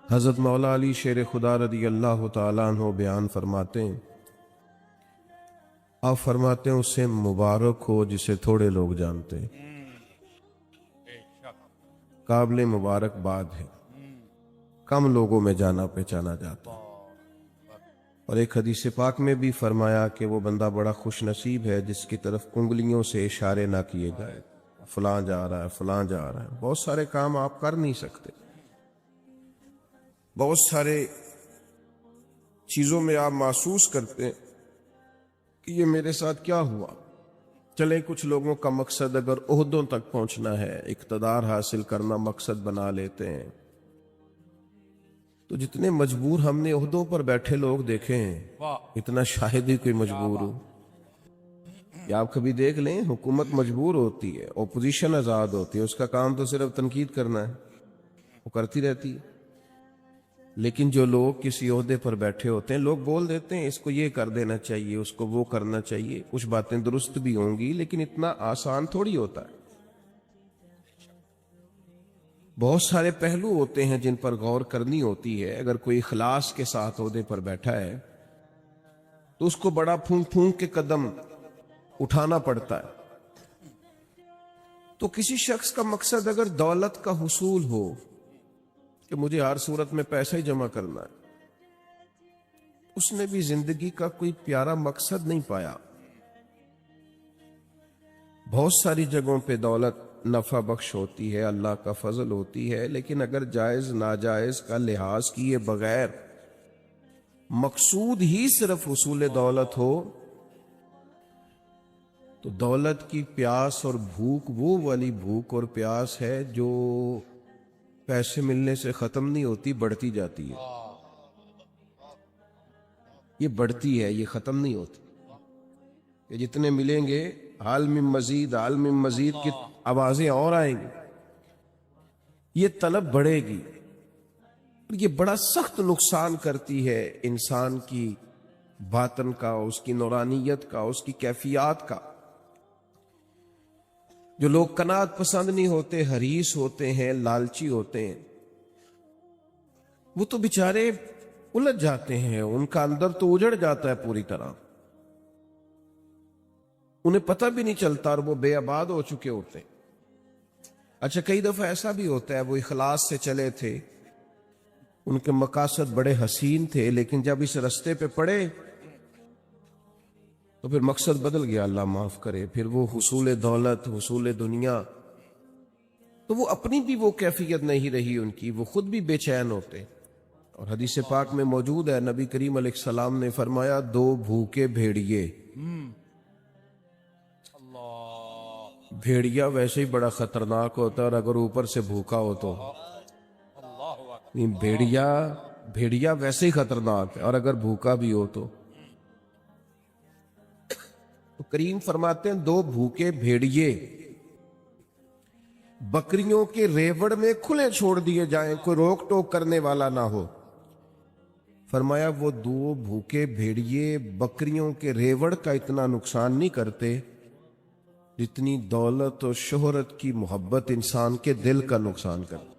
حضرت مولا علی شیر خدا رضی اللہ تعالیٰ عنہ بیان فرماتے ہیں، آپ فرماتے ہیں اسے مبارک ہو جسے تھوڑے لوگ جانتے ہیں، قابل مبارکباد ہے، کم لوگوں میں جانا پہچانا جاتا ہے۔ اور ایک حدیث پاک میں بھی فرمایا کہ وہ بندہ بڑا خوش نصیب ہے جس کی طرف انگلیوں سے اشارے نہ کیے جائے، فلاں جا رہا ہے، فلاں جا رہا ہے۔ بہت سارے کام آپ کر نہیں سکتے، بہت سارے چیزوں میں آپ محسوس کرتے ہیں کہ یہ میرے ساتھ کیا ہوا۔ چلیں کچھ لوگوں کا مقصد اگر عہدوں تک پہنچنا ہے، اقتدار حاصل کرنا مقصد بنا لیتے ہیں، تو جتنے مجبور ہم نے عہدوں پر بیٹھے لوگ دیکھے ہیں، اتنا شاہد ہی کوئی مجبور ہو۔ یا آپ کبھی دیکھ لیں، حکومت مجبور ہوتی ہے، اپوزیشن آزاد ہوتی ہے، اس کا کام تو صرف تنقید کرنا ہے، وہ کرتی رہتی ہے۔ لیکن جو لوگ کسی عہدے پر بیٹھے ہوتے ہیں، لوگ بول دیتے ہیں اس کو یہ کر دینا چاہیے، اس کو وہ کرنا چاہیے، کچھ باتیں درست بھی ہوں گی لیکن اتنا آسان تھوڑی ہوتا ہے۔ بہت سارے پہلو ہوتے ہیں جن پر غور کرنی ہوتی ہے۔ اگر کوئی اخلاص کے ساتھ عہدے پر بیٹھا ہے تو اس کو بڑا پھونک پھونک کے قدم اٹھانا پڑتا ہے۔ تو کسی شخص کا مقصد اگر دولت کا حصول ہو کہ مجھے ہر صورت میں پیسہ ہی جمع کرنا ہے، اس نے بھی زندگی کا کوئی پیارا مقصد نہیں پایا۔ بہت ساری جگہوں پہ دولت نفع بخش ہوتی ہے، اللہ کا فضل ہوتی ہے، لیکن اگر جائز ناجائز کا لحاظ کیے بغیر مقصود ہی صرف حصول دولت ہو تو دولت کی پیاس اور بھوک وہ والی بھوک اور پیاس ہے جو پیسے ملنے سے ختم نہیں ہوتی، بڑھتی جاتی ہے۔ یہ بڑھتی ہے، یہ ختم نہیں ہوتی۔ کہ جتنے ملیں گے حال میں مزید، حال میں مزید کی آوازیں اور آئیں گی، یہ طلب بڑھے گی، یہ بڑا سخت نقصان کرتی ہے انسان کی باطن کا، اس کی نورانیت کا، اس کی کیفیات کا۔ جو لوگ قناعت پسند نہیں ہوتے، حریص ہوتے ہیں، لالچی ہوتے ہیں، وہ تو بیچارے الجھ جاتے ہیں، ان کا اندر تو اجڑ جاتا ہے پوری طرح، انہیں پتہ بھی نہیں چلتا اور وہ بے آباد ہو چکے ہوتے ہیں۔ اچھا، کئی دفعہ ایسا بھی ہوتا ہے وہ اخلاص سے چلے تھے، ان کے مقاصد بڑے حسین تھے، لیکن جب اس رستے پہ پڑے تو پھر مقصد بدل گیا، اللہ معاف کرے، پھر وہ حصول دولت، حصول دنیا، تو وہ اپنی بھی وہ کیفیت نہیں رہی ان کی، وہ خود بھی بے چین ہوتے۔ اور حدیث پاک میں موجود ہے، نبی کریم علیہ السلام نے فرمایا، دو بھوکے بھیڑیے۔ بھیڑیا ویسے ہی بڑا خطرناک ہوتا ہے، اور اگر اوپر سے بھوکا ہو تو بھیڑیا ویسے ہی خطرناک ہے، اور اگر بھوکا بھی ہو تو کریم فرماتے ہیں دو بھوکے بھیڑیے بکریوں کے ریوڑ میں کھلے چھوڑ دیے جائیں، کوئی روک ٹوک کرنے والا نہ ہو۔ فرمایا وہ دو بھوکے بھیڑیے بکریوں کے ریوڑ کا اتنا نقصان نہیں کرتے جتنی دولت اور شہرت کی محبت انسان کے دل کا نقصان کرتی۔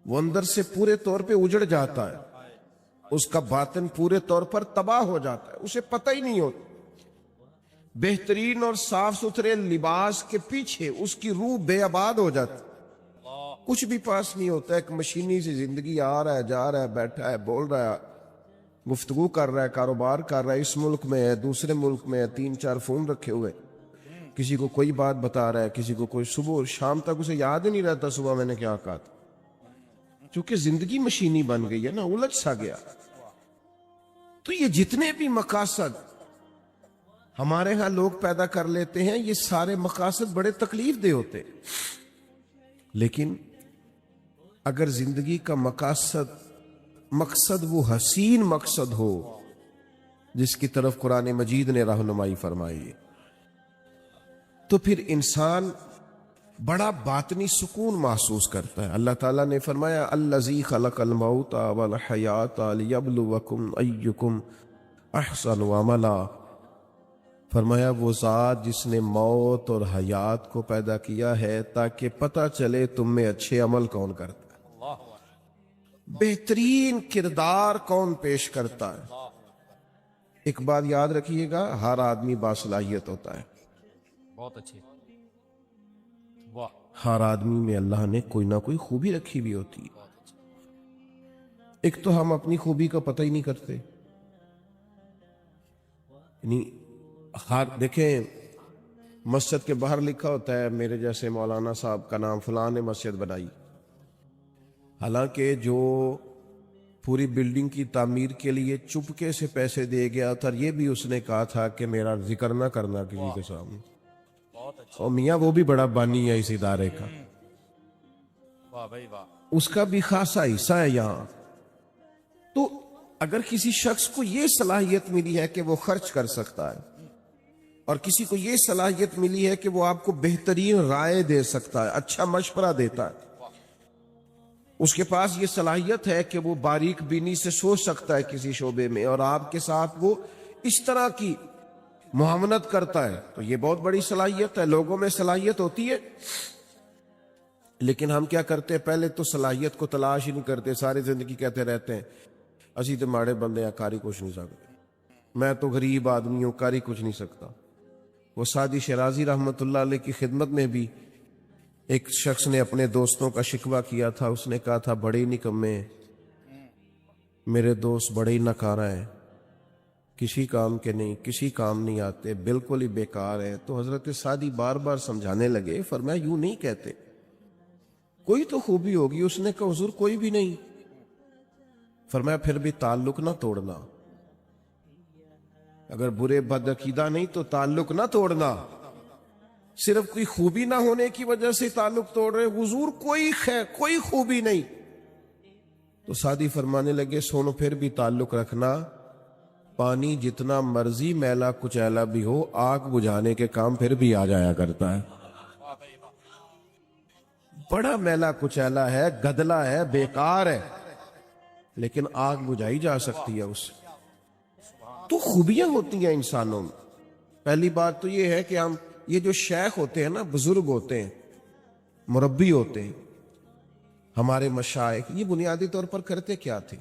وہ اندر سے پورے طور پہ اجڑ جاتا ہے، اس کا باطن پورے طور پر تباہ ہو جاتا ہے، اسے پتہ ہی نہیں ہوتا۔ بہترین اور صاف ستھرے لباس کے پیچھے اس کی روح بے آباد ہو جاتی، کچھ بھی پاس نہیں ہوتا، ایک مشینی سی زندگی، آ رہا ہے، جا رہا ہے، بیٹھا ہے، بول رہا ہے، گفتگو کر رہا ہے، کاروبار کر رہا ہے، اس ملک میں ہے، دوسرے ملک میں ہے، 3-4 فون رکھے ہوئے، کسی کو کوئی بات بتا رہا ہے، کسی کو کوئی، صبح اور شام تک اسے یاد ہی نہیں رہتا صبح میں نے کیا کہا تھا، چونکہ زندگی مشینی بن گئی ہے نا، الجھ سا گیا۔ تو یہ جتنے بھی مقاصد ہمارے ہاں لوگ پیدا کر لیتے ہیں، یہ سارے مقاصد بڑے تکلیف دہ ہوتے، لیکن اگر زندگی کا مقصد وہ حسین مقصد ہو جس کی طرف قرآن مجید نے رہنمائی فرمائی، تو پھر انسان بڑا باطنی سکون محسوس کرتا ہے۔ اللہ تعالیٰ نے فرمایا، الذی خلق الموت والحیات لیبلوکم ایکم احسن عملا۔ فرمایا وہ ذات جس نے موت اور حیات کو پیدا کیا ہے تاکہ پتہ چلے تم میں اچھے عمل کون کرتا ہے۔ بہترین کردار کون پیش کرتا ہے؟ ایک بات یاد رکھیے گا، ہر آدمی باصلاحیت ہوتا ہے، بہت اچھے، واہ، ہر آدمی میں اللہ نے کوئی نہ کوئی خوبی رکھی بھی ہوتی ہے۔ بہت اچھے، ایک تو ہم اپنی خوبی کا پتہ ہی نہیں کرتے، یعنی دیکھیں مسجد کے باہر لکھا ہوتا ہے میرے جیسے مولانا صاحب کا نام فلاں نے مسجد بنائی، حالانکہ جو پوری بلڈنگ کی تعمیر کے لیے چپکے سے پیسے دے گیا تھا، یہ بھی اس نے کہا تھا کہ میرا ذکر نہ کرنا کسی کے سامنے، بہت اچھے، اور میاں وہ بھی بڑا بانی ہے اس ادارے کا، واہ بھائی واہ، اس کا بھی خاصا حصہ ہے یہاں۔ تو اگر کسی شخص کو یہ صلاحیت ملی ہے کہ وہ خرچ کر سکتا ہے، اور کسی کو یہ صلاحیت ملی ہے کہ وہ آپ کو بہترین رائے دے سکتا ہے، اچھا مشورہ دیتا ہے، اس کے پاس یہ صلاحیت ہے کہ وہ باریک بینی سے سوچ سکتا ہے کسی شعبے میں، اور آپ کے ساتھ وہ اس طرح کی معاونت کرتا ہے، تو یہ بہت بڑی صلاحیت ہے۔ لوگوں میں صلاحیت ہوتی ہے، لیکن ہم کیا کرتے ہیں، پہلے تو صلاحیت کو تلاش ہی نہیں کرتے، ساری زندگی کہتے رہتے ہیں اسی تو ماڑے بندے ہیں، کاری کچھ نہیں سکتے، میں تو غریب آدمی ہوں، کاری کچھ نہیں سکتا۔ وہ سعدی شیرازی رحمت اللہ علیہ کی خدمت میں بھی ایک شخص نے اپنے دوستوں کا شکوہ کیا تھا، اس نے کہا تھا بڑے نکمے میرے دوست، بڑے ہی ناکارہ ہیں، کسی کام کے نہیں، کسی کام نہیں آتے، بالکل ہی بیکار ہیں۔ تو حضرت سعدی بار بار سمجھانے لگے، فرمایا یوں نہیں کہتے، کوئی تو خوبی ہوگی۔ اس نے کہا حضور کوئی بھی نہیں۔ فرمایا پھر بھی تعلق نہ توڑنا، اگر برے بدعقیدہ نہیں تو تعلق نہ توڑنا، صرف کوئی خوبی نہ ہونے کی وجہ سے تعلق توڑ رہے، حضور کوئی خوبی نہیں۔ تو سعدی فرمانے لگے سونو پھر بھی تعلق رکھنا، پانی جتنا مرضی میلا کچیلا بھی ہو، آگ بجھانے کے کام پھر بھی آ جایا کرتا ہے۔ بڑا میلا کچیلا ہے، گدلا ہے، بیکار ہے، لیکن آگ بجھائی جا سکتی ہے اس سے۔ تو خوبیاں ہوتی ہیں انسانوں میں۔ پہلی بات تو یہ ہے کہ ہم یہ جو شیخ ہوتے ہیں نا، بزرگ ہوتے ہیں، مربی ہوتے ہیں، ہمارے مشائخ، یہ بنیادی طور پر کرتے کیا تھے؟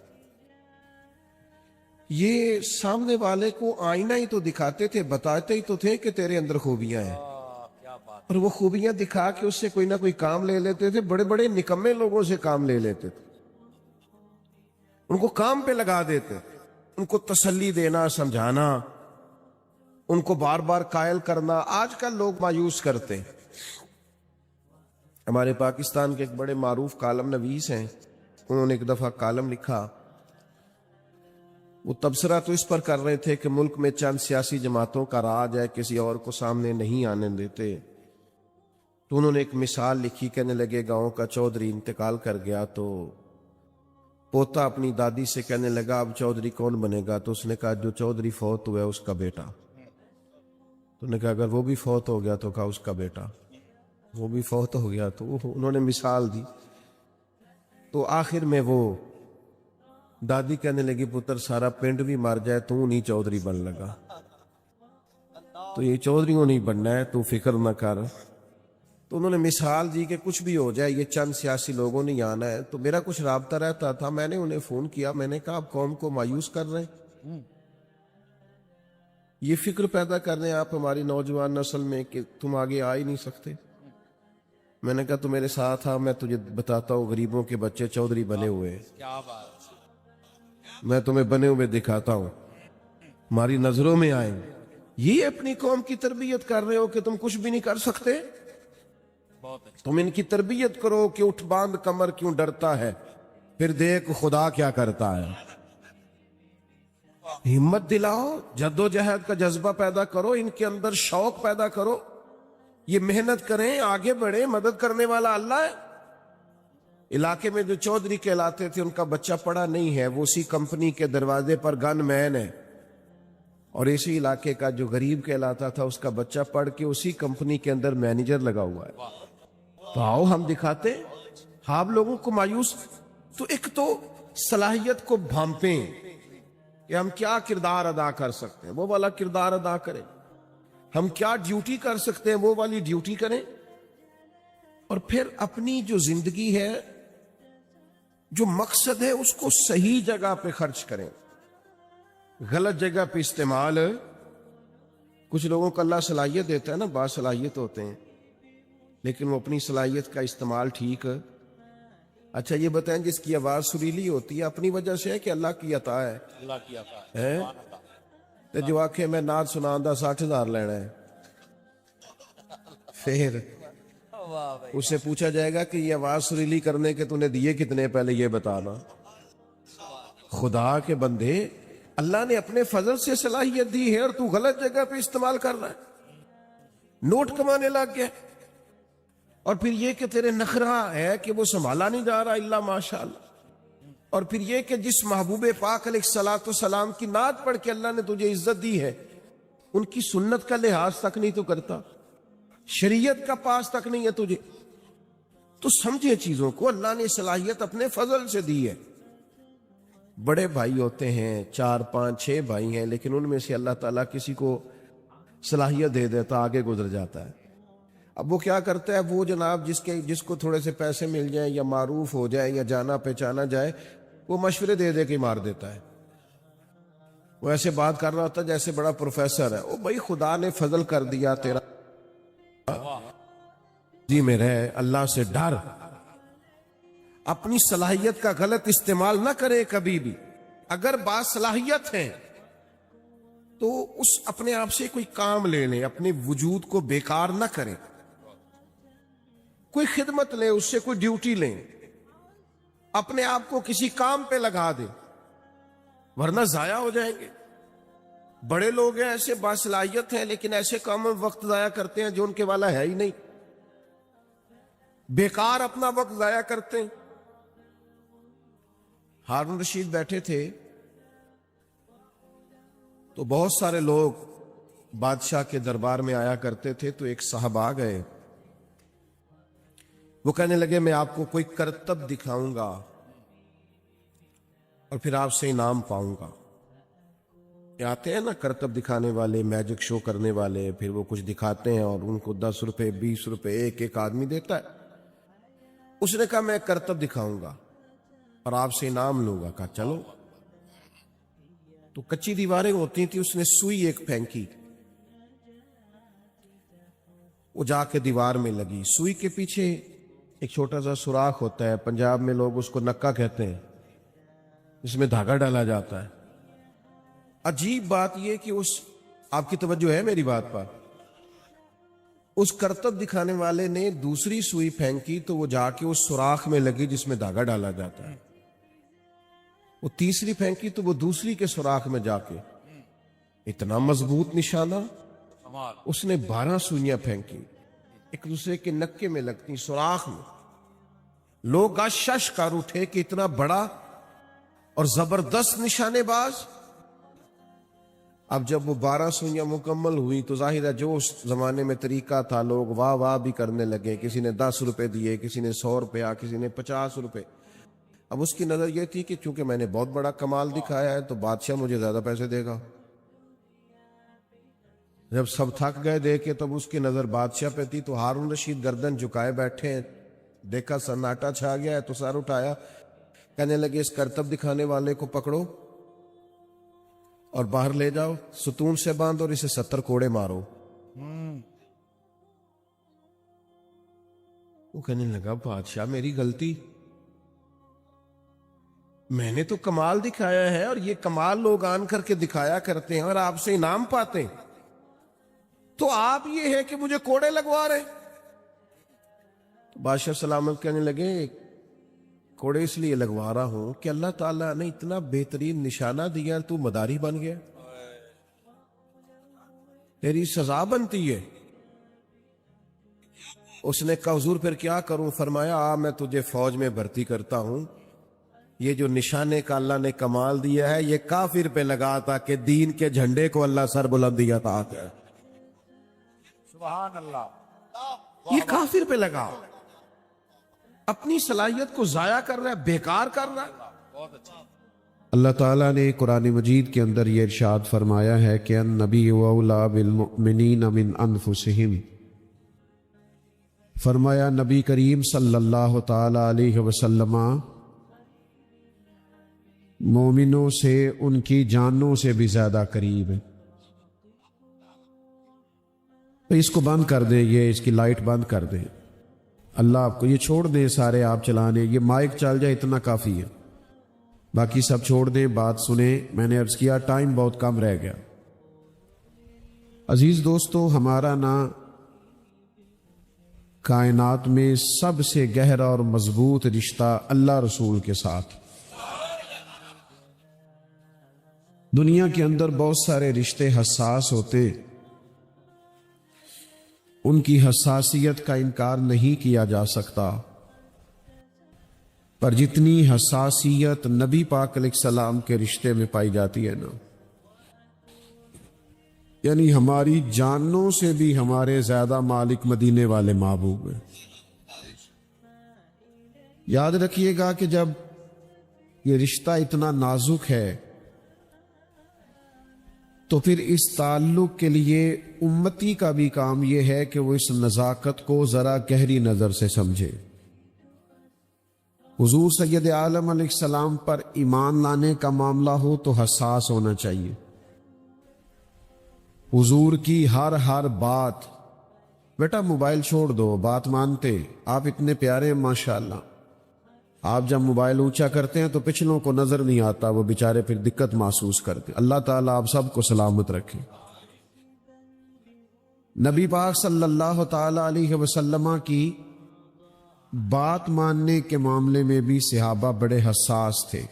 یہ سامنے والے کو آئینہ ہی تو دکھاتے تھے، بتاتے ہی تو تھے کہ تیرے اندر خوبیاں ہیں، کیا بات، اور وہ خوبیاں دکھا کے اس سے کوئی نہ کوئی کام لے لیتے تھے۔ بڑے بڑے نکمے لوگوں سے کام لے لیتے تھے، ان کو کام پہ لگا دیتے، ان کو تسلی دینا، سمجھانا، ان کو بار بار قائل کرنا۔ آج کل لوگ مایوس کرتے ہیں۔ ہمارے پاکستان کے ایک بڑے معروف کالم نویس ہیں، انہوں نے ایک دفعہ کالم لکھا، وہ تبصرہ تو اس پر کر رہے تھے کہ ملک میں چند سیاسی جماعتوں کا راج ہے، کسی اور کو سامنے نہیں آنے دیتے۔ تو انہوں نے ایک مثال لکھی، کہنے لگے گاؤں کا چودھری انتقال کر گیا تو پوتا اپنی دادی سے کہنے لگا اب چودھری کون بنے گا؟ تو اس نے کہا جو چودھری فوت ہوا ہے اس کا بیٹا۔ تو نے کہا اگر وہ بھی فوت ہو گیا؟ تو کہا اس کا بیٹا۔ وہ بھی فوت ہو گیا تو انہوں نے مثال دی۔ تو آخر میں وہ دادی کہنے لگی پتر سارا پنڈ بھی مر جائے تو نہیں چودھری بن لگا، تو یہ چودھریوں نہیں بننا ہے، تو فکر نہ کر۔ تو انہوں نے مثال دی کہ کچھ بھی ہو جائے، یہ چند سیاسی لوگوں نے آنا ہے۔ تو میرا کچھ رابطہ رہتا تھا، میں نے انہیں فون کیا، میں نے کہا آپ قوم کو مایوس کر رہے ہیں، یہ فکر پیدا کر رہے ہیں آپ ہماری نوجوان نسل میں کہ تم آگے آ ہی نہیں سکتے۔ میں نے کہا تو میرے ساتھ آ، میں تجھے بتاتا ہوں غریبوں کے بچے چودھری بنے ہوئے ہیں، کیا بات، میں تمہیں بنے ہوئے دکھاتا ہوں، ہماری نظروں میں آئیں۔ یہ اپنی قوم کی تربیت کر رہے ہو کہ تم کچھ بھی نہیں کر سکتے؟ بہت اچھا، تم ان کی تربیت کرو کہ اٹھ باندھ کمر کیوں ڈرتا ہے، پھر دیکھ خدا کیا کرتا ہے۔ ہمت دلاؤ، جد و جہد کا جذبہ پیدا کرو، ان کے اندر شوق پیدا کرو، یہ محنت کریں، آگے بڑھیں، مدد کرنے والا اللہ ہے۔ علاقے میں جو چودھری کہلاتے تھے ان کا بچہ پڑھا نہیں ہے، وہ اسی کمپنی کے دروازے پر گن مین ہے، اور اسی علاقے کا جو غریب کہلاتا تھا اس کا بچہ پڑھ کے اسی کمپنی کے اندر مینیجر لگا ہوا ہے۔ تو آؤ ہم دکھاتے ہیں، آپ لوگوں کو مایوس۔ تو ایک تو صلاحیت کو بھانپیں کہ ہم کیا کردار ادا کر سکتے ہیں، وہ والا کردار ادا کریں، ہم کیا ڈیوٹی کر سکتے ہیں وہ والی ڈیوٹی کریں، اور پھر اپنی جو زندگی ہے جو مقصد ہے اس کو صحیح جگہ پہ خرچ کریں، غلط جگہ پہ استعمال۔ کچھ لوگوں کو اللہ صلاحیت دیتا ہے نا، باصلاحیت ہوتے ہیں، لیکن وہ اپنی صلاحیت کا استعمال ٹھیک۔ اچھا یہ بتائیں، جس کی آواز سریلی ہوتی ہے اپنی وجہ سے ہے کہ اللہ کی عطا ہے؟ اللہ کی عطا ہے تو جو آنکھیں میں نعت سناندہ 60,000 لینا ہے، پھر واہ بھائی، اس سے پوچھا جائے گا کہ یہ آواز سریلی کرنے کے تو نے دیے کتنے، پہلے یہ بتانا۔ خدا کے بندے، اللہ نے اپنے فضل سے صلاحیت دی ہے اور تو غلط جگہ پہ استعمال کر رہا ہے، نوٹ کمانے لگ گیا، اور پھر یہ کہ تیرے نخرہ ہے کہ وہ سنبھالا نہیں جا رہا الا ماشاءاللہ، اور پھر یہ کہ جس محبوب پاک علیہ الصلوۃ والسلام کی نعت پڑھ کے اللہ نے تجھے عزت دی ہے، ان کی سنت کا لحاظ تک نہیں تو کرتا، شریعت کا پاس تک نہیں ہے تجھے۔ تو سمجھے چیزوں کو، اللہ نے صلاحیت اپنے فضل سے دی ہے۔ بڑے بھائی ہوتے ہیں، 4 5 6 بھائی ہیں، لیکن ان میں سے اللہ تعالیٰ کسی کو صلاحیت دے دیتا، آگے گزر جاتا ہے۔ اب وہ کیا کرتا ہے، وہ جناب جس کو تھوڑے سے پیسے مل جائیں یا معروف ہو جائے یا جانا پہچانا جائے، وہ مشورے دے دے کے مار دیتا ہے۔ وہ ایسے بات کر رہا ہوتا ہے جیسے بڑا پروفیسر ہے۔ وہ بھائی خدا نے فضل کر دیا، تیرا جی میں رہے، اللہ سے ڈر، اپنی صلاحیت کا غلط استعمال نہ کرے کبھی بھی۔ اگر باصلاحیت ہے تو اس اپنے آپ سے کوئی کام لے لیں، اپنے وجود کو بیکار نہ کریں، کوئی خدمت لیں، اس سے کوئی ڈیوٹی لیں، اپنے آپ کو کسی کام پہ لگا دیں، ورنہ ضائع ہو جائیں گے۔ بڑے لوگ ہیں ایسے باصلاحیت ہیں، لیکن ایسے کاموں میں وقت ضائع کرتے ہیں جو ان کے والا ہے ہی نہیں، بیکار اپنا وقت ضائع کرتے ہیں۔ ہارون رشید بیٹھے تھے تو بہت سارے لوگ بادشاہ کے دربار میں آیا کرتے تھے، تو ایک صاحب آ گئے، وہ کہنے لگے میں آپ کو کوئی کرتب دکھاؤں گا اور پھر آپ سے انعام پاؤں گا۔ یہ آتے ہیں نا کرتب دکھانے والے، میجک شو کرنے والے، پھر وہ کچھ دکھاتے ہیں اور ان کو 10 روپے 20 روپے ایک آدمی دیتا ہے۔ اس نے کہا میں کرتب دکھاؤں گا اور آپ سے انعام لوں گا۔ کہا چلو۔ تو کچی دیواریں ہوتی تھی، اس نے سوئی ایک پھینکی، وہ جا کے دیوار میں لگی۔ سوئی کے پیچھے ایک چھوٹا سا سوراخ ہوتا ہے، پنجاب میں لوگ اس کو نکا کہتے ہیں، اس میں دھاگا ڈالا جاتا ہے۔ عجیب بات یہ کہ آپ کی توجہ ہے میری بات پر، اس کرتب دکھانے والے نے دوسری سوئی پھینکی تو وہ جا کے اس سوراخ میں لگی جس میں دھاگا ڈالا جاتا ہے۔ وہ تیسری پھینکی تو وہ دوسری کے سوراخ میں جا کے، اتنا مضبوط نشانہ۔ کمال، اس نے 12 سوئیاں پھینکی، ایک دوسرے کے نکے میں لگتی، سوراخ میں۔ لوگ شش کر اٹھے کہ اتنا بڑا اور زبردست نشانے باز۔ اب جب وہ 12 سوئیاں مکمل ہوئی تو ظاہر ہے جو اس زمانے میں طریقہ تھا، لوگ واہ واہ بھی کرنے لگے، کسی نے 10 روپے دیے، کسی نے 100 روپیہ، کسی نے 50 روپے۔ اب اس کی نظر یہ تھی کہ چونکہ میں نے بہت بڑا کمال دکھایا ہے تو بادشاہ مجھے زیادہ پیسے دے گا۔ جب سب تھک گئے دے کے تب اس کی نظر بادشاہ پہ تھی، تو ہارون رشید گردن جھکائے بیٹھے، دیکھا سناٹا چھا گیا ہے تو سر اٹھایا، کہنے لگے اس کرتب دکھانے والے کو پکڑو اور باہر لے جاؤ، ستون سے باندھ اور اسے 70 کوڑے مارو۔ وہ کہنے لگا بادشاہ میری غلطی، میں نے تو کمال دکھایا ہے اور یہ کمال لوگ آن کر کے دکھایا کرتے ہیں اور آپ سے انعام پاتے ہیں، تو آپ یہ ہے کہ مجھے کوڑے لگوا رہے۔ تو بادشاہ سلامت کہنے لگے کوڑے اس لیے لگوا رہا ہوں کہ اللہ تعالیٰ نے اتنا بہترین نشانہ دیا، تو مداری بن گیا، تیری سزا بنتی ہے۔ اس نے کہا حضور پھر کیا کروں؟ فرمایا میں تجھے فوج میں بھرتی کرتا ہوں، یہ جو نشانے کا اللہ نے کمال دیا ہے یہ کافر پہ لگا تھا کہ دین کے جھنڈے کو اللہ سر بلند دیا تھا، سبحان اللہ، یہ کافر پہ لگا، اپنی صلاحیت کو ضائع کر رہا ہے، بیکار کر رہا ہے۔ بہت اچھا۔ اللہ تعالیٰ نے قرآن مجید کے اندر یہ ارشاد فرمایا ہے کہ النبی اولیٰ بالمؤمنین من انفسہم، فرمایا نبی کریم صلی اللہ تعالیٰ علیہ وسلم مومنوں سے ان کی جانوں سے بھی زیادہ قریب ہے۔ تو اس کو بند کر دیں، یہ اس کی لائٹ بند کر دیں، اللہ آپ کو یہ چھوڑ دیں، سارے آپ چلانے، یہ مائک چل جائے اتنا کافی ہے، باقی سب چھوڑ دیں، بات سنیں۔ میں نے عرض کیا ٹائم بہت کم رہ گیا۔ عزیز دوستو، ہمارا نا کائنات میں سب سے گہرا اور مضبوط رشتہ اللہ رسول کے ساتھ۔ دنیا کے اندر بہت سارے رشتے حساس ہوتے، ان کی حساسیت کا انکار نہیں کیا جا سکتا، پر جتنی حساسیت نبی پاک علیہ السلام کے رشتے میں پائی جاتی ہے نا، یعنی ہماری جانوں سے بھی ہمارے زیادہ مالک مدینے والے محبوب ہیں۔ یاد رکھیے گا کہ جب یہ رشتہ اتنا نازک ہے تو پھر اس تعلق کے لیے امتی کا بھی کام یہ ہے کہ وہ اس نزاکت کو ذرا گہری نظر سے سمجھے۔ حضور سید عالم علیہ السلام پر ایمان لانے کا معاملہ ہو تو حساس ہونا چاہیے۔ حضور کی ہر بات، بیٹا موبائل چھوڑ دو، بات مانتے، آپ اتنے پیارے ہیں ماشاءاللہ، آپ جب موبائل اونچا کرتے ہیں تو پچھلوں کو نظر نہیں آتا، وہ بیچارے پھر دقت محسوس کرتے۔ اللہ تعالیٰ آپ سب کو سلامت رکھے۔ نبی پاک صلی اللہ تعالی علیہ وسلم کی بات ماننے کے معاملے میں بھی صحابہ بڑے حساس تھے۔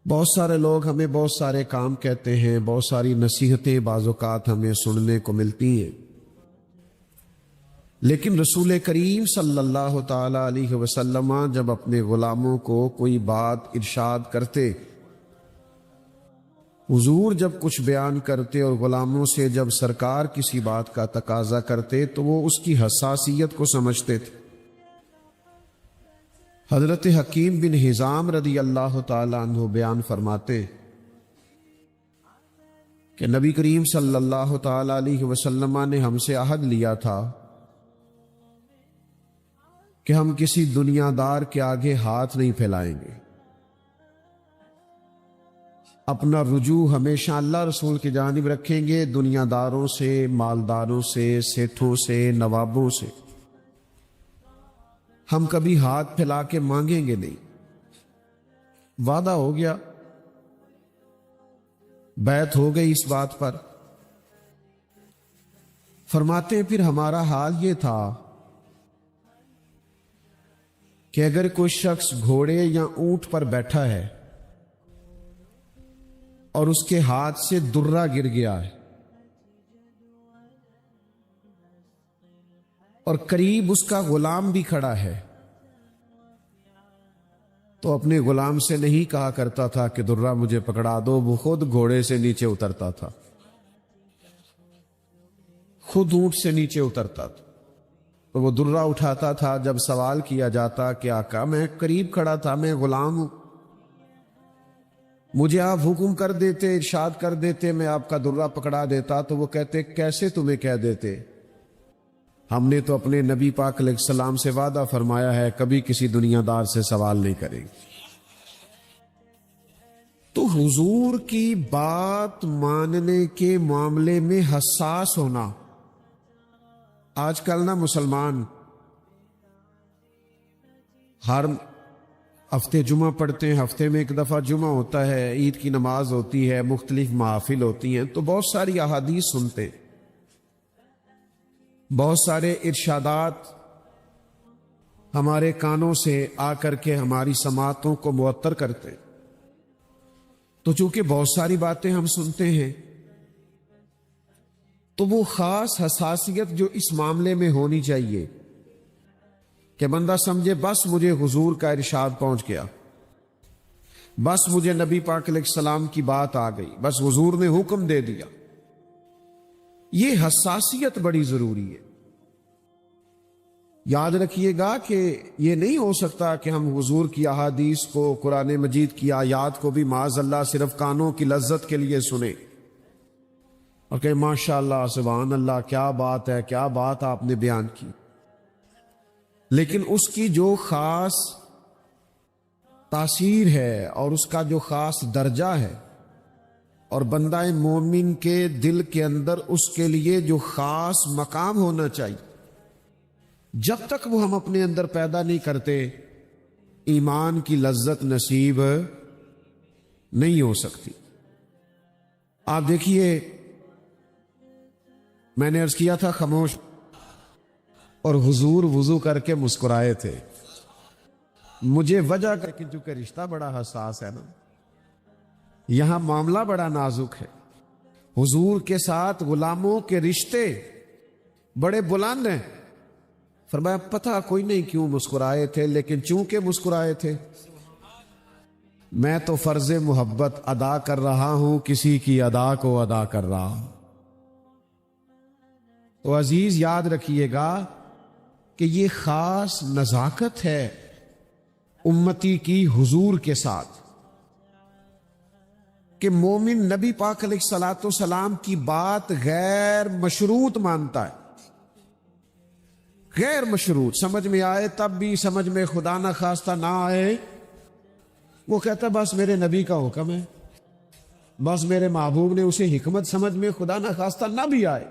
بہت سارے لوگ ہمیں بہت سارے کام کہتے ہیں، بہت ساری نصیحتیں بعض اوقات ہمیں سننے کو ملتی ہیں، لیکن رسول کریم صلی اللہ تعالی علیہ وسلم جب اپنے غلاموں کو کوئی بات ارشاد کرتے، حضور جب کچھ بیان کرتے اور غلاموں سے جب سرکار کسی بات کا تقاضا کرتے تو وہ اس کی حساسیت کو سمجھتے تھے۔ حضرت حکیم بن حزام رضی اللہ تعالی عنہ بیان فرماتے کہ نبی کریم صلی اللہ تعالی علیہ وسلم نے ہم سے عہد لیا تھا کہ ہم کسی دنیا دار کے آگے ہاتھ نہیں پھیلائیں گے، اپنا رجوع ہمیشہ اللہ رسول کی جانب رکھیں گے، دنیا داروں سے، مالداروں سے، سیٹھوں سے، نوابوں سے ہم کبھی ہاتھ پھیلا کے مانگیں گے نہیں۔ وعدہ ہو گیا، بیعت ہو گئی اس بات پر۔ فرماتے ہیں پھر ہمارا حال یہ تھا کہ اگر کوئی شخص گھوڑے یا اونٹ پر بیٹھا ہے اور اس کے ہاتھ سے درہ گر گیا ہے اور قریب اس کا غلام بھی کھڑا ہے، تو اپنے غلام سے نہیں کہا کرتا تھا کہ درہ مجھے پکڑا دو، وہ خود گھوڑے سے نیچے اترتا تھا، خود اونٹ سے نیچے اترتا تھا، تو وہ درہ اٹھاتا تھا۔ جب سوال کیا جاتا کہ آقا میں قریب کھڑا تھا، میں غلام ہوں، مجھے آپ حکم کر دیتے، ارشاد کر دیتے، میں آپ کا درہ پکڑا دیتا، تو وہ کہتے کیسے تمہیں کہہ دیتے، ہم نے تو اپنے نبی پاک علیہ السلام سے وعدہ فرمایا ہے کبھی کسی دنیا دار سے سوال نہیں کریں گے۔ تو حضور کی بات ماننے کے معاملے میں حساس ہونا، آج کل نا مسلمان ہر ہفتے جمعہ پڑھتے ہیں، ہفتے میں ایک دفعہ جمعہ ہوتا ہے، عید کی نماز ہوتی ہے، مختلف محافل ہوتی ہیں، تو بہت ساری احادیث سنتے ہیں، بہت سارے ارشادات ہمارے کانوں سے آ کر کے ہماری سماعتوں کو معطر کرتے، تو چونکہ بہت ساری باتیں ہم سنتے ہیں تو وہ خاص حساسیت جو اس معاملے میں ہونی چاہیے کہ بندہ سمجھے بس مجھے حضور کا ارشاد پہنچ گیا، بس مجھے نبی پاک علیہ السلام کی بات آ گئی، بس حضور نے حکم دے دیا۔ یہ حساسیت بڑی ضروری ہے۔ یاد رکھیے گا کہ یہ نہیں ہو سکتا کہ ہم حضور کی احادیث کو، قرآن مجید کی آیات کو بھی معاذ اللہ صرف کانوں کی لذت کے لیے سنیں اور کہ ماشاءاللہ سبحان اللہ کیا بات ہے، کیا بات آپ نے بیان کی، لیکن اس کی جو خاص تاثیر ہے اور اس کا جو خاص درجہ ہے، اور بندہ مومن کے دل کے اندر اس کے لیے جو خاص مقام ہونا چاہیے، جب تک وہ ہم اپنے اندر پیدا نہیں کرتے ایمان کی لذت نصیب نہیں ہو سکتی۔ آپ دیکھیے، میں نے عرض کیا تھا خاموش، اور حضور وضو کر کے مسکرائے تھے۔ مجھے وجہ کر کے، چونکہ رشتہ بڑا حساس ہے نا، یہاں معاملہ بڑا نازک ہے، حضور کے ساتھ غلاموں کے رشتے بڑے بلند ہیں۔ فرمایا پتہ کوئی نہیں کیوں مسکرائے تھے، لیکن چونکہ مسکرائے تھے، میں تو فرض محبت ادا کر رہا ہوں، کسی کی ادا کو ادا کر رہا ہوں۔ تو عزیز یاد رکھیے گا کہ یہ خاص نزاکت ہے امتی کی حضور کے ساتھ، کہ مومن نبی پاک علیہ الصلوۃ والسلام کی بات غیر مشروط مانتا ہے، غیر مشروط، سمجھ میں آئے تب بھی، سمجھ میں خدا نہ خواستہ نہ آئے، وہ کہتا ہے بس میرے نبی کا حکم ہے، بس میرے محبوب نے اسے حکمت سمجھ میں خدا نہ خواستہ نہ بھی آئے۔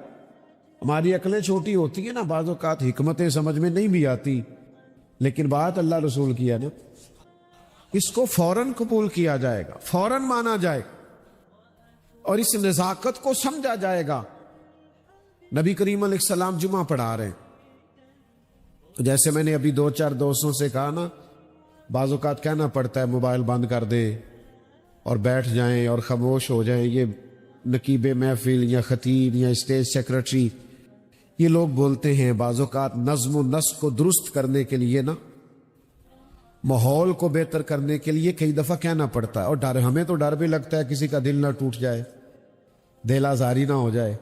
ہماری عقلیں چھوٹی ہوتی ہیں نا، بعض اوقات حکمتیں سمجھ میں نہیں بھی آتی، لیکن بات اللہ رسول کی ہے نا، اس کو فوراً قبول کیا جائے گا، فوراً مانا جائے گا، اور اس نزاکت کو سمجھا جائے گا۔ نبی کریم علیہ السلام جمعہ پڑھا رہے ہیں، جیسے میں نے ابھی 2-4 دوستوں سے کہا نا، بعض اوقات کہنا پڑتا ہے موبائل بند کر دے اور بیٹھ جائیں اور خاموش ہو جائیں۔ یہ نقیب محفل یا خطیب یا اسٹیج سیکرٹری، یہ لوگ بولتے ہیں بعض اوقات نظم و نسق کو درست کرنے کے لیے نا، ماحول کو بہتر کرنے کے لیے کئی دفعہ کہنا پڑتا ہے، اور ڈر، ہمیں تو ڈر بھی لگتا ہے کسی کا دل نہ ٹوٹ جائے، دل آزاری نہ ہو جائے،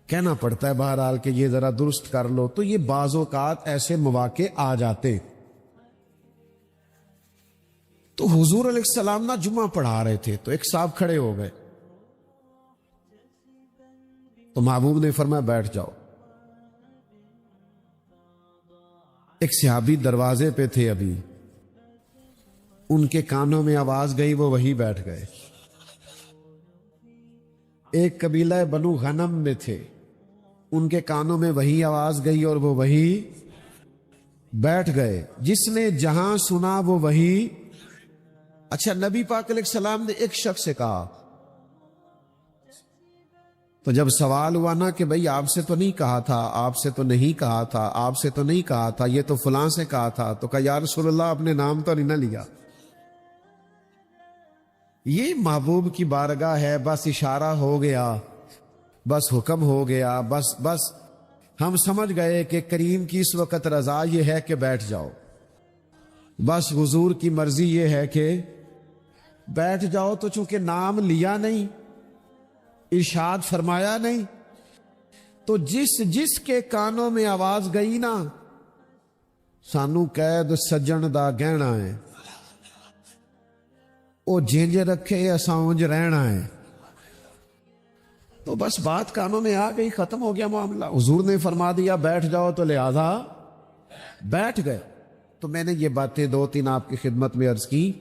کہنا پڑتا ہے بہرحال کہ یہ ذرا درست کر لو۔ تو یہ بعض اوقات ایسے مواقع آ جاتے۔ تو حضور علیہ السلام نا جمعہ پڑھا رہے تھے، تو ایک صاحب کھڑے ہو گئے، تو محبوب نے فرمایا بیٹھ جاؤ۔ ایک صحابی دروازے پہ تھے، ابھی ان کے کانوں میں آواز گئی، وہ وہی بیٹھ گئے۔ ایک قبیلہ بنو غنم میں تھے، ان کے کانوں میں وہی آواز گئی اور وہ وہی بیٹھ گئے۔ جس نے جہاں سنا وہ وہی۔ اچھا، نبی پاک علیہ السلام نے ایک شخص سے کہا، تو جب سوال ہوا نا کہ بھئی آپ سے تو نہیں کہا تھا، آپ سے تو نہیں کہا تھا، آپ سے تو نہیں کہا تھا، یہ تو فلاں سے کہا تھا، تو کہا یا رسول اللہ اپنے نام تو نہیں نہ لیا۔ یہ محبوب کی بارگاہ ہے، بس اشارہ ہو گیا، بس حکم ہو گیا، بس ہم سمجھ گئے کہ کریم کی اس وقت رضا یہ ہے کہ بیٹھ جاؤ، بس حضور کی مرضی یہ ہے کہ بیٹھ جاؤ۔ تو چونکہ نام لیا نہیں، ارشاد فرمایا نہیں، تو جس کے کانوں میں آواز گئی نا، سانو قید سجن دا گہنا ہے، او جنج رکھے اساں اونج رہنا ہے۔ تو بس بات کانوں میں آ گئی، ختم ہو گیا معاملہ۔ حضور نے فرما دیا بیٹھ جاؤ، تو لہذا بیٹھ گئے۔ تو میں نے یہ باتیں 2-3 آپ کی خدمت میں عرض کی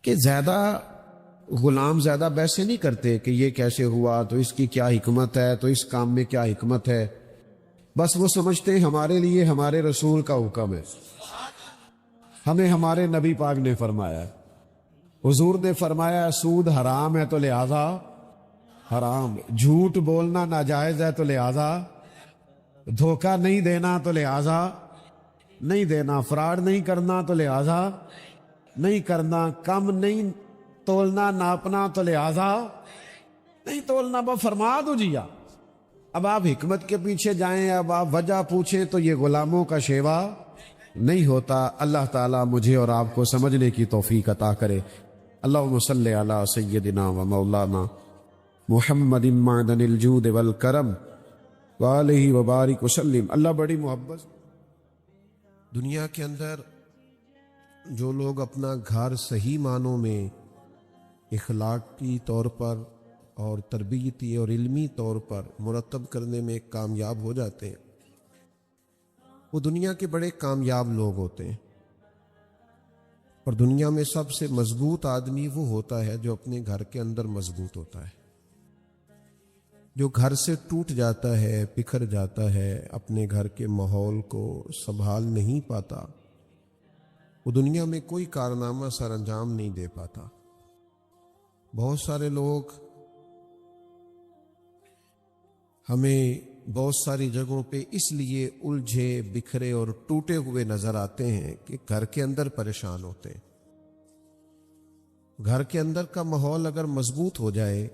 کہ غلام زیادہ بحثیں نہیں کرتے کہ یہ کیسے ہوا، تو اس کی کیا حکمت ہے، تو اس کام میں کیا حکمت ہے، بس وہ سمجھتے ہیں ہمارے لیے ہمارے رسول کا حکم ہے، ہمیں ہمارے نبی پاک نے فرمایا ہے، حضور نے فرمایا سود حرام ہے تو لہذا حرام، جھوٹ بولنا ناجائز ہے تو لہذا، دھوکہ نہیں دینا تو لہذا نہیں دینا، فراڈ نہیں کرنا تو لہذا نہیں کرنا، کم نہیں تولنا ناپنا تو لہذا نہیں تولنا، وہ فرما دو جیا۔ اب آپ حکمت کے پیچھے جائیں، اب آپ وجہ پوچھیں، تو یہ غلاموں کا شیوا نہیں ہوتا۔ اللہ تعالیٰ مجھے اور آپ کو سمجھنے کی توفیق عطا کرے۔ اللہم صلی علی سیدنا و مولانا محمد معدن الجود والکرم وآلہ وبارک وسلم۔ اللہ بڑی محبت۔ دنیا کے اندر جو لوگ اپنا گھر صحیح معنوں میں اخلاقی طور پر اور تربیتی اور علمی طور پر مرتب کرنے میں کامیاب ہو جاتے ہیں، وہ دنیا کے بڑے کامیاب لوگ ہوتے ہیں۔ اور دنیا میں سب سے مضبوط آدمی وہ ہوتا ہے جو اپنے گھر کے اندر مضبوط ہوتا ہے. جو گھر سے ٹوٹ جاتا ہے، بکھر جاتا ہے، اپنے گھر کے ماحول کو سنبھال نہیں پاتا، وہ دنیا میں کوئی کارنامہ سر انجام نہیں دے پاتا. بہت سارے لوگ ہمیں بہت ساری جگہوں پہ اس لیے الجھے، بکھرے اور ٹوٹے ہوئے نظر آتے ہیں کہ گھر کے اندر پریشان ہوتے ہیں. گھر کے اندر کا ماحول اگر مضبوط ہو جائے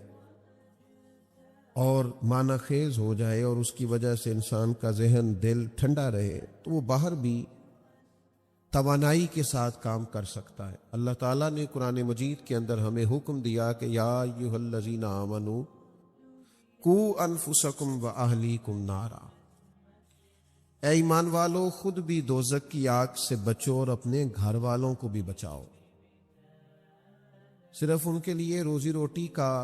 اور معنی خیز ہو جائے اور اس کی وجہ سے انسان کا ذہن، دل ٹھنڈا رہے تو وہ باہر بھی توانائی کے ساتھ کام کر سکتا ہے. اللہ تعالیٰ نے قرآن مجید کے اندر ہمیں حکم دیا کہ یا ایھا الذین آمنوا قوا انفسکم واہلیکم نارا، اے ایمان والو خود بھی دوزخ کی آگ سے بچو اور اپنے گھر والوں کو بھی بچاؤ. صرف ان کے لیے روزی روٹی کا،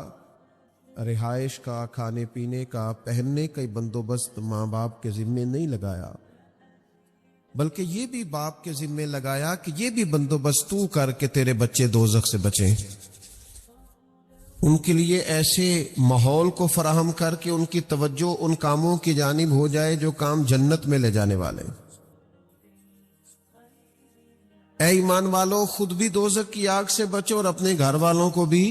رہائش کا، کھانے پینے کا، پہننے کا بندوبست ماں باپ کے ذمے نہیں لگایا، بلکہ یہ بھی باپ کے ذمے لگایا کہ یہ بھی بندوبست تو کر کے تیرے بچے دوزخ سے بچیں. ان کے لیے ایسے ماحول کو فراہم کر کے ان کی توجہ ان کاموں کی جانب ہو جائے جو کام جنت میں لے جانے والے. اے ایمان والو خود بھی دوزخ کی آگ سے بچو اور اپنے گھر والوں کو بھی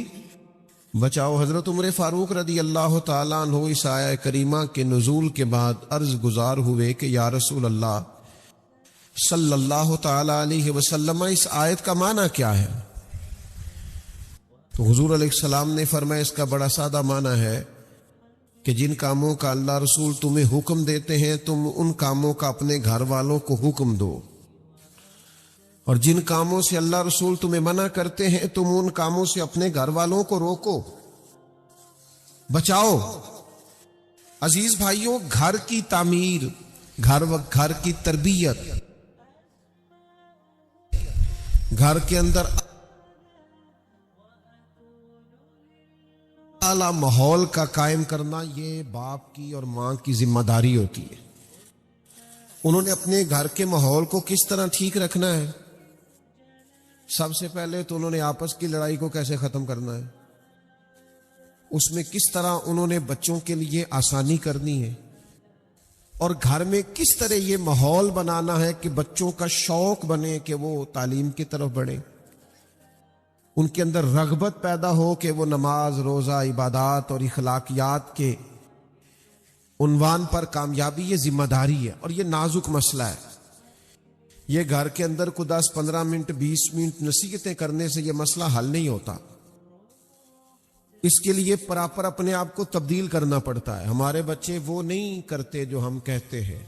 بچاؤ. حضرت عمر فاروق رضی اللہ تعالیٰ عنہ اس آیہ کریمہ کے نزول کے بعد عرض گزار ہوئے کہ یا رسول اللہ صلی اللہ تعالیٰ علیہ وسلم، اس آیت کا معنی کیا ہے؟ تو حضور علیہ السلام نے فرمایا اس کا بڑا سادہ معنی ہے کہ جن کاموں کا اللہ رسول تمہیں حکم دیتے ہیں تم ان کاموں کا اپنے گھر والوں کو حکم دو، اور جن کاموں سے اللہ رسول تمہیں منع کرتے ہیں تم ان کاموں سے اپنے گھر والوں کو روکو، بچاؤ. عزیز بھائیوں، گھر کی تعمیر، گھر کی تربیت، گھر کے اندر اعلیٰ ماحول کا قائم کرنا یہ باپ کی اور ماں کی ذمہ داری ہوتی ہے. انہوں نے اپنے گھر کے ماحول کو کس طرح ٹھیک رکھنا ہے؟ سب سے پہلے تو انہوں نے آپس کی لڑائی کو کیسے ختم کرنا ہے، اس میں کس طرح انہوں نے بچوں کے لیے آسانی کرنی ہے، اور گھر میں کس طرح یہ ماحول بنانا ہے کہ بچوں کا شوق بنے کہ وہ تعلیم کی طرف بڑھیں، ان کے اندر رغبت پیدا ہو کہ وہ نماز، روزہ، عبادات اور اخلاقیات کے عنوان پر کامیابی. یہ ذمہ داری ہے اور یہ نازک مسئلہ ہے. یہ گھر کے اندر کو 10-15 منٹ 20 منٹ نصیحتیں کرنے سے یہ مسئلہ حل نہیں ہوتا. اس کے لیے پراپر اپنے آپ کو تبدیل کرنا پڑتا ہے. ہمارے بچے وہ نہیں کرتے جو ہم کہتے ہیں،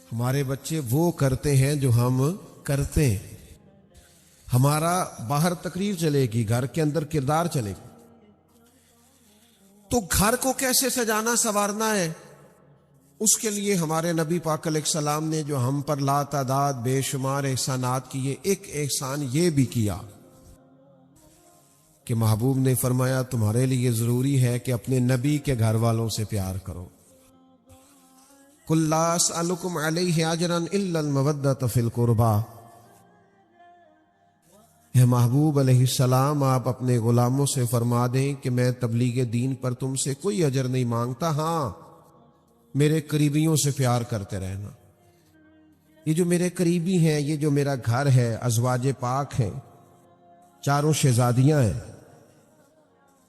ہمارے بچے وہ کرتے ہیں جو ہم کرتے ہیں. ہمارا باہر تقریر چلے گی، گھر کے اندر کردار چلے گی. تو گھر کو کیسے سجانا سنوارنا ہے، اس کے لیے ہمارے نبی پاک علیہ السلام نے جو ہم پر لا تعداد بے شمار احسانات کیے، ایک احسان یہ بھی کیا کہ محبوب نے فرمایا تمہارے لیے ضروری ہے کہ اپنے نبی کے گھر والوں سے پیار کرو. قل لا اسألکم علیہ اجرا الا المودۃ فی القربى. اے محبوب علیہ السلام، آپ اپنے غلاموں سے فرما دیں کہ میں تبلیغ دین پر تم سے کوئی اجر نہیں مانگتا، ہاں میرے قریبیوں سے پیار کرتے رہنا. یہ جو میرے قریبی ہیں، یہ جو میرا گھر ہے، ازواج پاک ہیں، چاروں شہزادیاں ہیں،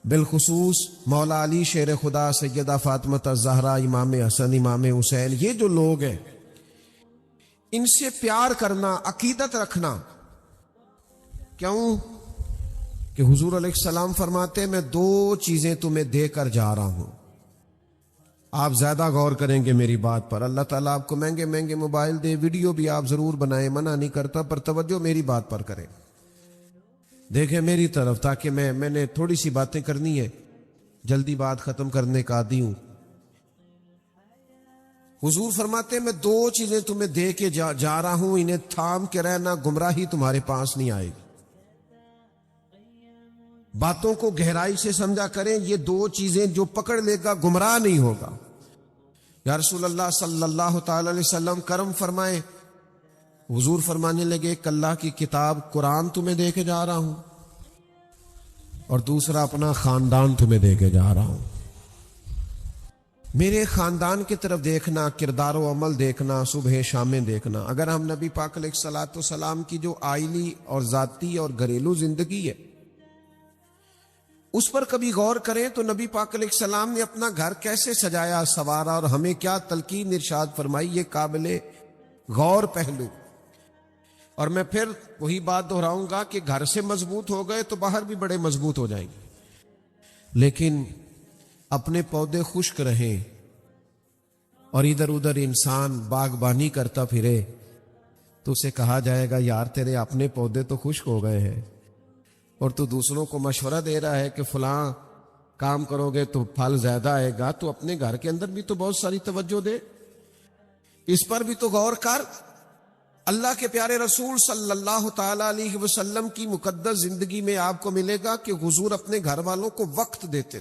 بالخصوص مولا علی شیر خدا، سیدہ فاطمہ الزہرا، امام حسن، امام حسین، یہ جو لوگ ہیں ان سے پیار کرنا، عقیدت رکھنا. کیوں کہ حضور علیہ السلام فرماتے ہیں میں 2 چیزیں تمہیں دے کر جا رہا ہوں. آپ زیادہ غور کریں گے میری بات پر. اللہ تعالیٰ آپ کو مہنگے مہنگے موبائل دے، ویڈیو بھی آپ ضرور بنائیں، منع نہیں کرتا، پر توجہ میری بات پر کریں، دیکھیں میری طرف، تاکہ میں نے تھوڑی سی باتیں کرنی ہے، جلدی بات ختم کرنے کا عادی ہوں. حضور فرماتے ہیں میں 2 چیزیں تمہیں دے کے جا رہا ہوں، انہیں تھام کے رہنا، گمراہی تمہارے پاس نہیں آئے گی. باتوں کو گہرائی سے سمجھا کریں. یہ 2 چیزیں جو پکڑ لے گا گمراہ نہیں ہوگا. یا رسول اللہ صلی اللہ تعالی علیہ وسلم کرم فرمائیں حضور فرمانے لگے کہ اللہ کی کتاب قرآن تمہیں دے کے جا رہا ہوں، اور دوسرا اپنا خاندان تمہیں دے کے جا رہا ہوں۔ میرے خاندان کی طرف دیکھنا، کردار و عمل دیکھنا، صبح شامیں دیکھنا۔ اگر ہم نبی پاک علیہ الصلوۃ والسلام کی جو آئلی اور ذاتی اور گھریلو زندگی ہے اس پر کبھی غور کریں تو نبی پاک علیہ السلام نے اپنا گھر کیسے سجایا سوارا اور ہمیں کیا تلقین ارشاد فرمائی، یہ قابل غور پہلو۔ اور میں پھر وہی بات دہراؤں گا کہ گھر سے مضبوط ہو گئے تو باہر بھی بڑے مضبوط ہو جائیں گے، لیکن اپنے پودے خشک رہیں اور ادھر ادھر انسان باغبانی کرتا پھرے تو اسے کہا جائے گا یار تیرے اپنے پودے تو خشک ہو گئے ہیں اور تو دوسروں کو مشورہ دے رہا ہے کہ فلاں کام کرو گے تو پھل زیادہ آئے گا، تو اپنے گھر کے اندر بھی تو بہت ساری توجہ دے، اس پر بھی تو غور کر۔ اللہ کے پیارے رسول صلی اللہ تعالی علیہ وسلم کی مقدس زندگی میں آپ کو ملے گا کہ حضور اپنے گھر والوں کو وقت دیتے،